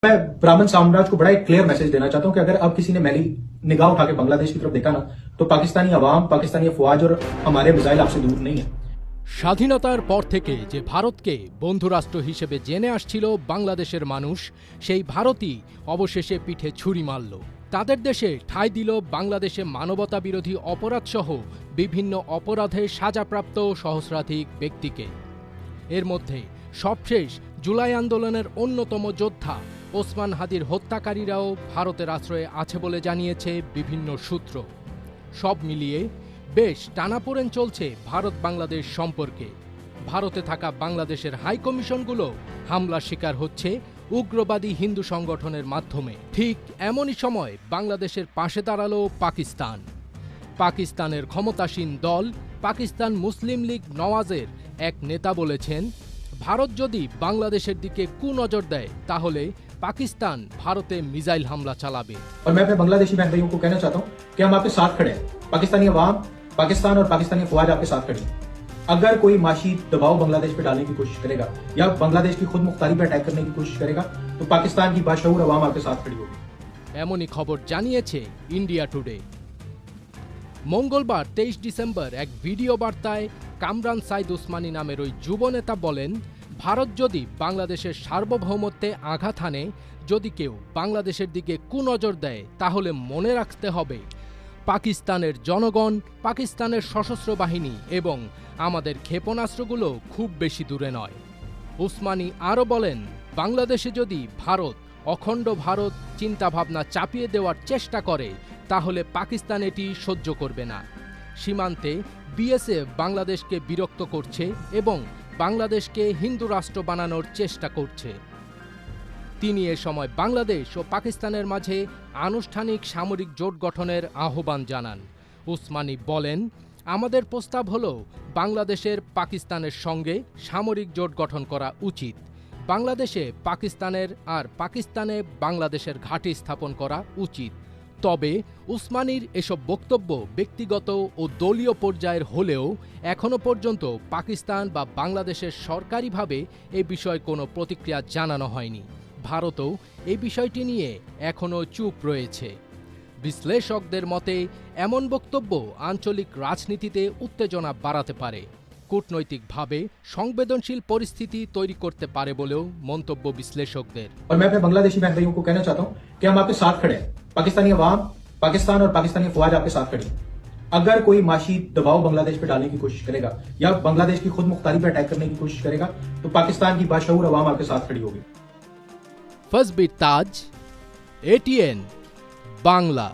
मैं ब्राह्मण साम्राज्य को बड़ा एक क्लियर मैसेज देना चाहता हूं कि अगर अब किसी ने मैली निगाह उठा के बांग्लादेश की तरफ देखा ना तो पाकिस्तानी अवाम, पाकिस्तानी अफवाज और हमारे मिसाइल आपसे दूर नहीं है। স্বাধীনতার পর থেকে যে ভারতকে বন্ধুরাষ্ট্র হিসেবে জেনে আসছিল বাংলাদেশের মানুষ, সেই ভারতই অবশেষে পিঠে ছুরি মারল। তাদের দেশে ঠাঁই দিল বাংলাদেশে মানবতা বিরোধী অপরাধসহ বিভিন্ন অপরাধে সাজাপ্রাপ্ত সহস্রাধিক ব্যক্তিকে। এর মধ্যে সবশেষ জুলাই আন্দোলনের অন্যতম যোদ্ধা ওসমান হাদির হত্যাকারীরাও ভারতের আশ্রয়ে আছে বলে জানিয়েছে বিভিন্ন সূত্র। সব মিলিয়ে বেশ টানাপোড়েন চলছে ভারত বাংলাদেশ সম্পর্কে। ভারতে থাকা বাংলাদেশের হাইকমিশনগুলো হামলার শিকার হচ্ছে উগ্রবাদী হিন্দু সংগঠনের মাধ্যমে। ঠিক এমনই সময় বাংলাদেশের পাশে দাঁড়ালো পাকিস্তান। পাকিস্তানের ক্ষমতাসীন দল পাকিস্তান মুসলিম লীগ নওয়াজের এক নেতা বলেছেন, ভারত যদি বাংলাদেশের দিকে কুনজর দেয় তাহলে পাকিস্তান ভারতে মিসাইল হামলা চালাবে। और मैं अपने बांग्लादेशी बहन भाइयों को कहना चाहता हूं कि हम आपके साथ खड़े हैं। पाकिस्तानी अवाम, पाकिस्तान और पाकिस्तानी अफवाज आपके साथ खड़ी है। अगर कोई माशी दबाव बांग्लादेश पे डालने की कोशिश करेगा या बांग्लादेश की खुद मुख्तारी पे अटैक करने की कोशिश करेगा तो पाकिस्तान की बाशऊर अवाम आपके साथ खड़ी होगी। এমনই খবর জানিয়েছে ইন্ডিয়া টুডে। মঙ্গলবার 23 ডিসেম্বর এক ভিডিও বার্তায় কামরান সাইদ উসমানী নামের ওই যুবনেতা বলেন, ভারত যদি বাংলাদেশের সার্বভৌমত্বে আঘাত হানে, যদি কেউ বাংলাদেশের দিকে কুনজর দেয় তাহলে মনে রাখতে হবে পাকিস্তানের জনগণ, পাকিস্তানের সশস্ত্র বাহিনী এবং আমাদের ক্ষেপণাস্ত্রগুলো খুব বেশি দূরে নয়। উসমানী আরও বলেন, বাংলাদেশে যদি ভারত অখণ্ড ভারত চিন্তাভাবনা চাপিয়ে দেওয়ার চেষ্টা করে তাহলে পাকিস্তান এটি সহ্য করবে না। সীমান্তে বিএসএফ বাংলাদেশকে বিরক্ত করছে এবং বাংলাদেশকে হিন্দু রাষ্ট্র বানানোর চেষ্টা করছে। তিনি এ সময় বাংলাদেশ ও পাকিস্তানের মাঝে আনুষ্ঠানিক সামরিক জোট গঠনের আহ্বান জানান। উসমানী বলেন, আমাদের প্রস্তাব হল বাংলাদেশের পাকিস্তানের সঙ্গে সামরিক জোট গঠন করা উচিত। বাংলাদেশে পাকিস্তানের আর পাকিস্তানে বাংলাদেশের ঘাঁটি স্থাপন করা উচিত। তবে উসমানীর এসব বক্তব্য ব্যক্তিগত ও দলীয় পর্যায়ের হলেও এখনও পর্যন্ত পাকিস্তান বা বাংলাদেশের সরকারিভাবে এ বিষয়ে কোনো প্রতিক্রিয়া জানানো হয়নি। ভারতও এই বিষয়টি নিয়ে এখনও চুপ রয়েছে। বিশ্লেষকদের মতে এমন বক্তব্য আঞ্চলিক রাজনীতিতে উত্তেজনা বাড়াতে পারে, কূটনৈতিকভাবে সংবেদনশীল পরিস্থিতি তৈরি করতে পারে বলেও মন্তব্য বিশ্লেষকদের। और मैं अपने बांग्लादेशी बहन भाइयों को कहना चाहता हूं कि हम आपके साथ खड़े हैं। पाकिस्तानी अवाम, पाकिस्तान और पाकिस्तानी अफवाज आपके साथ खड़ी है। अगर कोई माशी दबाव बांग्लादेश पे डालने की कोशिश करेगा या बांग्लादेश की खुद मुख्तारी पे अटैक करने की कोशिश करेगा तो पाकिस्तान की बाशऊर अवाम आपके साथ खड़ी होगी। फजबिर ताज, एटीएन बांग्ला।